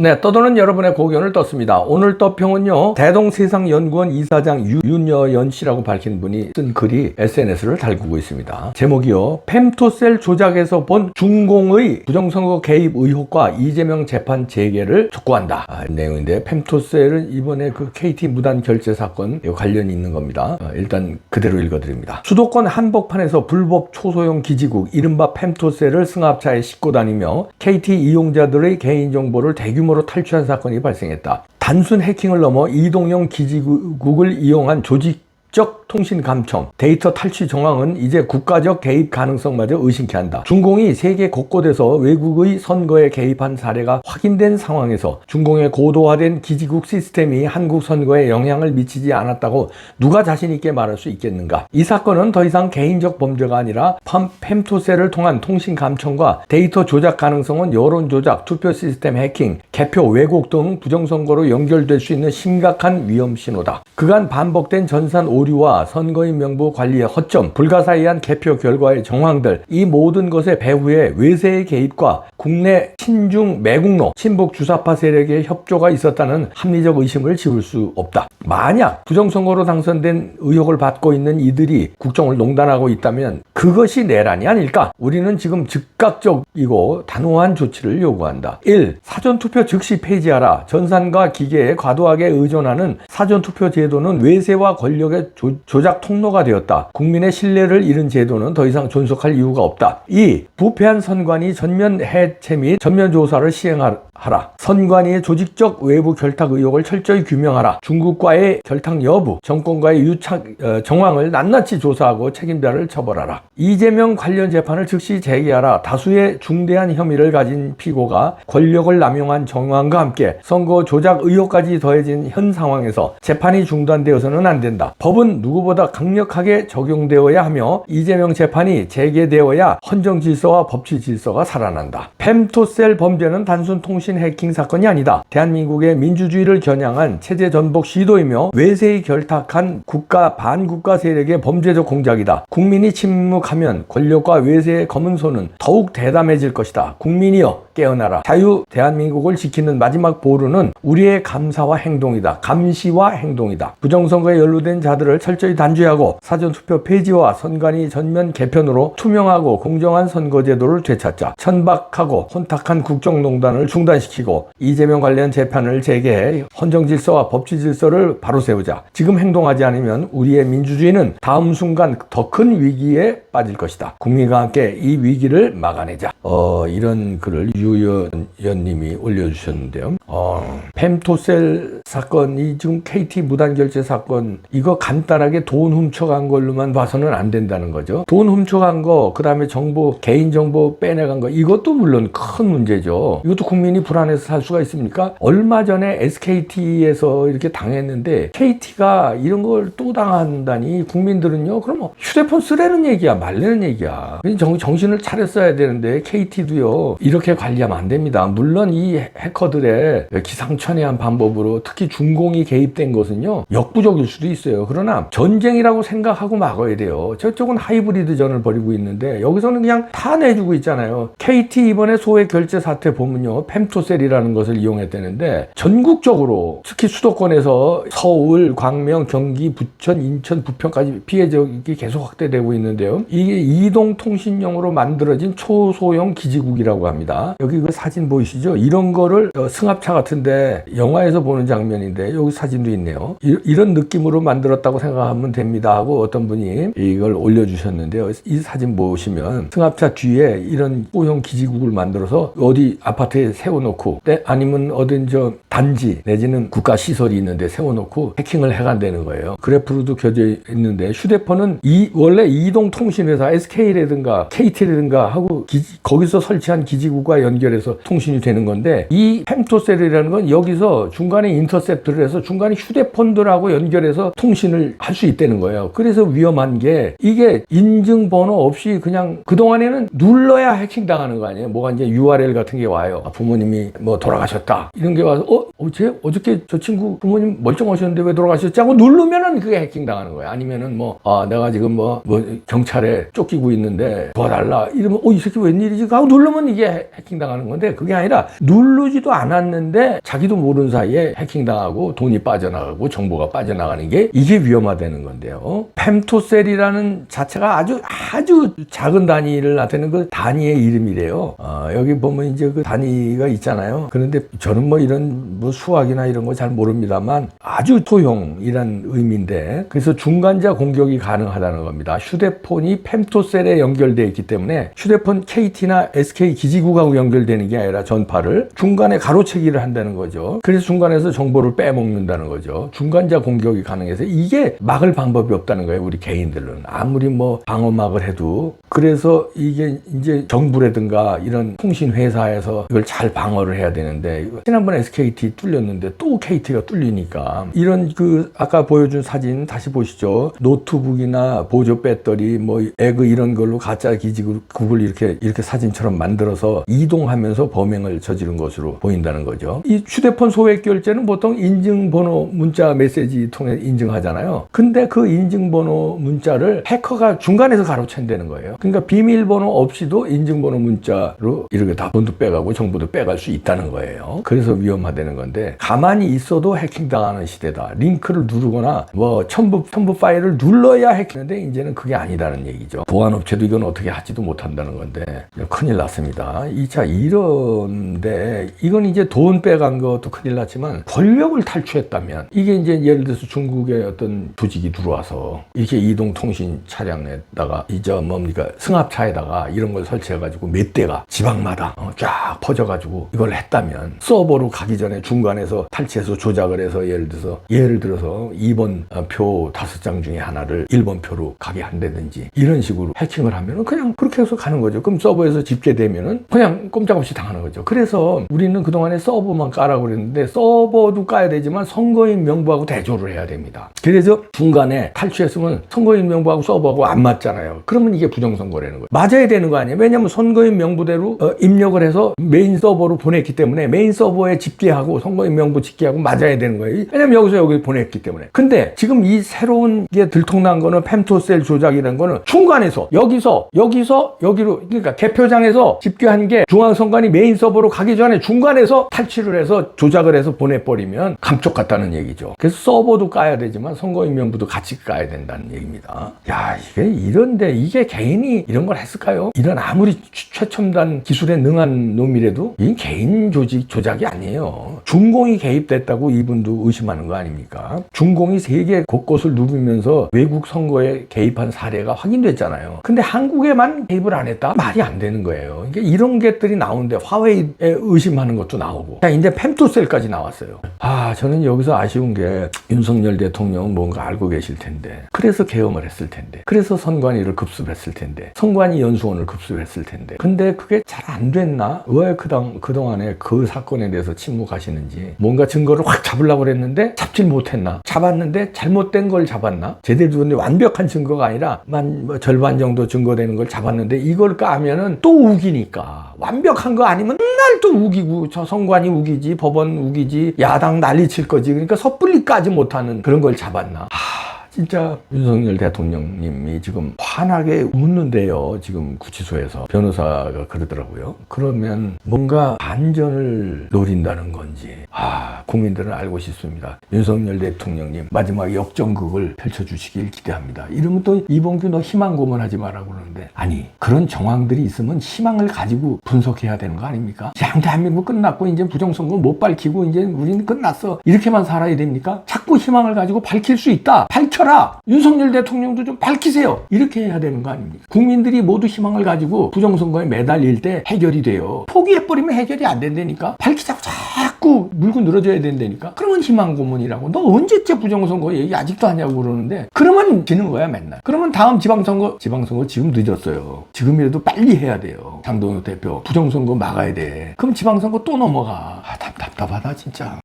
네, 떠도는 여러분의 고견을 떴습니다. 오늘 떠평은요, 대동세상연구원 이사장 윤여연 씨라고 밝힌 분이 쓴 글이 SNS를 달구고 있습니다. 제목이요, 펨토셀 조작에서 본 중공의 부정선거 개입 의혹과 이재명 재판 재개를 촉구한다. 내용인데, 펨토셀은 이번에 그 KT 무단 결제 사건 관련이 있는 겁니다. 일단 그대로 읽어드립니다. 수도권 한복판에서 불법 초소형 기지국 이른바 펨토셀을 승합차에 싣고 다니며 KT 이용자들의 개인정보를 대규모로 탈취한 사건이 발생했다. 단순 해킹을 넘어 이동형 기지국을 이용한 조직적 통신 감청, 데이터 탈취 정황은 이제 국가적 개입 가능성마저 의심케 한다. 중공이 세계 곳곳에서 외국의 선거에 개입한 사례가 확인된 상황에서 중공의 고도화된 기지국 시스템이 한국 선거에 영향을 미치지 않았다고 누가 자신 있게 말할 수 있겠는가? 이 사건은 더 이상 개인적 범죄가 아니라 펨토셀을 통한 통신 감청과 데이터 조작 가능성은 여론 조작, 투표 시스템 해킹, 개표 왜곡 등 부정선거로 연결될 수 있는 심각한 위험 신호다. 그간 반복된 전산 오류와 선거인 명부 관리의 허점, 불가사의한 개표 결과의 정황들, 이 모든 것의 배후에 외세의 개입과 국내 친중 매국노, 친북 주사파 세력의 협조가 있었다는 합리적 의심을 지울 수 없다. 만약 부정선거로 당선된 의혹을 받고 있는 이들이 국정을 농단하고 있다면 그것이 내란이 아닐까? 우리는 지금 즉각적이고 단호한 조치를 요구한다. 1. 사전투표 즉시 폐지하라. 전산과 기계에 과도하게 의존하는 사전투표 제도는 외세와 권력의 조작 통로가 되었다. 국민의 신뢰를 잃은 제도는 더 이상 존속할 이유가 없다. 2. 부패한 선관위 전면 해체 및 전면 조사를 시행하라. 선관위의 조직적 외부 결탁 의혹을 철저히 규명하라. 중국과의 결탁 여부, 정권과의 유착 정황을 낱낱이 조사하고 책임자를 처벌하라. 이재명 관련 재판을 즉시 재개하라. 다수의 중대한 혐의를 가진 피고가 권력을 남용한 정황과 함께 선거 조작 의혹까지 더해진 현 상황에서 재판이 중단되어서는 안 된다. 법은 누구보다 강력하게 적용되어야 하며 이재명 재판이 재개되어야 헌정 질서와 법치 질서가 살아난다. 펨토셀 범죄는 단순 통신 해킹 사건이 아니다. 대한민국의 민주주의를 겨냥한 체제 전복 시도이며 외세에 결탁한 국가 반국가 세력의 범죄적 공작이다. 국민이 침묵하면 권력과 외세의 검은 손은 더욱 대담해질 것이다. 국민이여 깨어나라. 자유 대한민국을 지키는 마지막 보루는 우리의 감사와 행동이다. 감시와 행동이다. 부정선거에 연루된 자들을 철저히 단죄하고 사전투표 폐지와 선관위 전면 개편으로 투명하고 공정한 선거제도를 되찾자. 천박하고 혼탁한 국정농단을 중단시키고 이재명 관련 재판을 재개해 헌정질서와 법치질서를 바로 세우자. 지금 행동하지 않으면 우리의 민주주의는 다음 순간 더 큰 위기에 빠질 것이다. 국민과 함께 이 위기를 막아내자. 이런 글을 유연 님이 올려주셨는데요. 펨토셀 사건이 지금 KT 무단결제 사건, 이거 간단하게 돈 훔쳐간 걸로만 봐서는 안 된다는 거죠. 돈 훔쳐간 거, 그 다음에 정보, 개인정보 빼내간 거, 이것도 물론 큰 문제죠. 이것도 국민이 불안해서 살 수가 있습니까? 얼마 전에 SKT에서 이렇게 당했는데 KT가 이런 걸 또 당한다니 국민들은요, 그럼 휴대폰 쓰라는 얘기야, 말라는 얘기야. 정신을 차렸어야 되는데 KT도요, 이렇게 관리하면 안 됩니다. 물론 이 해커들의 기상천외한 방법으로 특히 중공이 개입된 것은요, 역부족일 수도 있어요. 그러나 전쟁이라고 생각하고 막아야 돼요. 저쪽은 하이브리드전을 벌이고 있는데 여기서는 그냥 다 내주고 있잖아요. KT 이번에 소액 결제 사태 보면요, 펨토셀이라는 것을 이용했다는데 전국적으로 특히 수도권에서 서울, 광명, 경기, 부천, 인천, 부평까지 피해 지역이 계속 확대되고 있는데요. 이게 이동통신용으로 만들어진 초소형 기지국이라고 합니다. 여기 그 사진 보이시죠? 이런 거를 승합차 같은데 영화에서 보는 장면인데 여기 사진도 있네요. 이런 느낌으로 만들었다고 생각하면 됩니다 하고 어떤 분이 이걸 올려주셨는데요. 이 사진 보시면 승합차 뒤에 이런 소형 기지국을 만들어서 어디 아파트에 세워놓고 아니면 어딘 단지 내지는 국가 시설이 있는데 세워놓고 해킹을 해간다는 거예요. 그래프로도 켜져 있는데 휴대폰은 원래 이동통신회사 SK라든가 KT라든가 하고 거기서 설치한 기지국과 연결해서 통신이 되는 건데 이 펨토셀이라는 건 여기서 중간에 인터셉트를 해서 중간에 휴대폰들하고 연결해서 통신을 할 수 있다는 거예요. 그래서 위험한 게 이게 인증번호 없이 그냥 그동안에는 눌러야 해킹 당하는 거 아니에요. 뭐가 이제 URL 같은 게 와요. 부모님이 뭐 돌아가셨다 이런 게 와서 쟤 어저께 저 친구 부모님 멀쩡하셨는데 왜 돌아가셨지? 하고 누르면은 그게 해킹 당하는 거예요. 아니면은 내가 지금 경찰에 쫓기고 있는데 도와달라. 이러면, 이 새끼 웬일이지? 하고 누르면 이게 해킹 당하는 건데, 그게 아니라 누르지도 않았는데 자기도 모르는 사이에 해킹 당하고 돈이 빠져나가고 정보가 빠져나가는 게 이게 위험하다는 건데요. 펜토셀이라는 자체가 아주 작은 단위를 나타내는 그 단위의 이름이래요. 여기 보면 이제 그 단위가 있잖아요. 그런데 저는 이런 수학이나 이런 거 잘 모릅니다만 아주 소형이란 의미인데, 그래서 중간자 공격이 가능하다는 겁니다. 휴대폰이 펜토셀에 연결되어 있기 때문에 휴대폰 KT나 SK 기지국하고 연결되는 게 아니라 전파를 중간에 가로채기를 한다는 거죠. 그래서 중간에서 정보를 빼먹는다는 거죠. 중간자 공격이 가능해서 이게 막을 방법이 없다는 거예요. 우리 개인들은 아무리 방어막을 해도. 그래서 이게 이제 정부라든가 이런 통신 회사에서 이걸 잘 방어를 해야 되는데, 지난번에 SKT 뚫렸는데 또 KT가 뚫리니까, 이런 아까 보여준 사진 다시 보시죠. 노트북이나 보조 배터리 에그 이런 걸로 가짜 기지국을 이렇게 사진처럼 만들어서 이동하면서 범행을 저지른 것으로 보인다는 거죠. 이 휴대폰 소액 결제는 보통 인증번호 문자 메시지 통해 인증하잖아요. 근데 그 인증번호 문자를 해커가 중간에서 가로챈다는 거예요. 그러니까 비밀번호 없이도 인증번호 문자로 이렇게 다 돈도 빼가고 정보도 빼갈 수 있다는 거예요. 그래서 위험하다는 건데, 가만히 있어도 해킹당하는 시대다. 링크를 누르거나 첨부 파일을 눌러야 해킹하는데 이제는 그게 아니다는 얘기죠. 보안업체도 이건 어떻게 하지도 못한다는 건데 큰일 났습니다. 이런데 이건 이제 돈 빼간 것도 큰일 났지만, 권력을 탈취했다면, 이게 이제 예를 들어서 중국의 어떤 조직이 들어와서 이렇게 이동통신 차량에다가 승합차에다가 이런 걸 설치해가지고 몇 대가 지방마다 쫙 퍼져가지고 이걸 했다면, 서버로 가기 전에 중간에서 탈취해서 조작을 해서 예를 들어서 2번 표 5장 중에 하나를 1번 표로 가게 한다든지 이런 식으로 해킹을 하면은 그냥 그렇게 해서 가는 거죠. 그럼 서버에서 집계되면은 그냥 꼼짝없이 당하는 거죠. 그래서 우리는 그동안에 서버만 까라고 그랬는데, 서버도 까야 되지만 선거인 명부하고 대조를 해야 됩니다. 그래서 중간에 탈취했으면 선거인 명부하고 서버하고 안 맞잖아요. 그러면 이게 부정선거라는 거예요. 맞아야 되는 거 아니에요. 왜냐하면 선거인 명부대로 입력을 해서 메인 서버로 보냈기 때문에 메인 서버에 집계하고 선거인 명부 집계하고 맞아야 되는 거예요. 왜냐면 여기 보냈기 때문에. 근데 지금 이 새로운 게 들통난 거는 펜토셀 조작이라는 거는 중간에서 여기로, 그러니까 개표장에서 집계한 게 중앙선관위 메인 서버로 가기 전에 중간에서 탈취를 해서 조작을 해서 보내버리면 감쪽 같다는 얘기죠. 그래서 서버도 까야 되지만 선거인 명부도 같이 까야 된다는 얘기입니다. 이게 개인이 이런 걸 했을까요? 이런 아무리 최첨단 기술에 능한 놈이라도 이 개인 조작이 아니에요. 중공이 개입됐다고 이분도 의심하는 거 아닙니까? 중공이 세계 곳곳을 누비면서 외국 선거에 개입한 사례가 확인됐잖아요. 근데 한국에만 개입을 안 했다? 말이 안 되는 거예요. 그러니까 이런 것들이 나오는데 화웨이에 의심하는 것도 나오고, 이제 펜토셀까지 나왔어요. 저는 여기서 아쉬운 게 윤석열 대통령은 뭔가 알고 계실 텐데, 그래서 계엄을 했을 텐데, 그래서 선관위를 급습했을 텐데, 선관위 연수원을 급습했을 텐데, 근데 그게 잘 안 됐나? 왜 그동안에 그 사건에 대해서 침묵하시는지, 뭔가 증거를 확 잡으려고 그랬는데 잡질 못했나? 잡았는데 잘못된 걸 잡았나? 제대로 된 완벽한 증거가 아니라 절반 정도 증거되는 걸 잡았는데 이걸 까면은 또 우기니까, 완벽한 거 아니면 맨날 또 우기고, 저 선관위 우기지, 법원 우기지, 야당 난리칠 거지. 그러니까 섣불리 까지 못하는 그런 걸 잡았나? 진짜 윤석열 대통령님이 지금 환하게 웃는데요. 지금 구치소에서 변호사가 그러더라고요. 그러면 뭔가 안전을 노린다는 건지 국민들은 알고 싶습니다. 윤석열 대통령님 마지막 역전극을 펼쳐주시길 기대합니다. 이러면 또 이봉규 너 희망 고문하지 마라 그러는데, 아니 그런 정황들이 있으면 희망을 가지고 분석해야 되는 거 아닙니까? 대한민국 끝났고 이제 부정선거 못 밝히고 이제 우리는 끝났어, 이렇게만 살아야 됩니까? 자꾸 희망을 가지고 밝힐 수 있다, 밝혀라, 윤석열 대통령도 좀 밝히세요, 이렇게 해야 되는 거 아닙니까? 국민들이 모두 희망을 가지고 부정선거에 매달릴 때 해결이 돼요. 포기해버리면 해결이 안 된다니까. 밝히자고 자꾸 물고 늘어져야 된다니까. 그러면 희망 고문이라고. 너 언제째 부정선거 얘기 아직도 하냐고 그러는데, 그러면 지는 거야 맨날. 그러면 다음 지방선거 지금 늦었어요. 지금이라도 빨리 해야 돼요. 장동혁 대표 부정선거 막아야 돼. 그럼 지방선거 또 넘어가. 답답하다 진짜.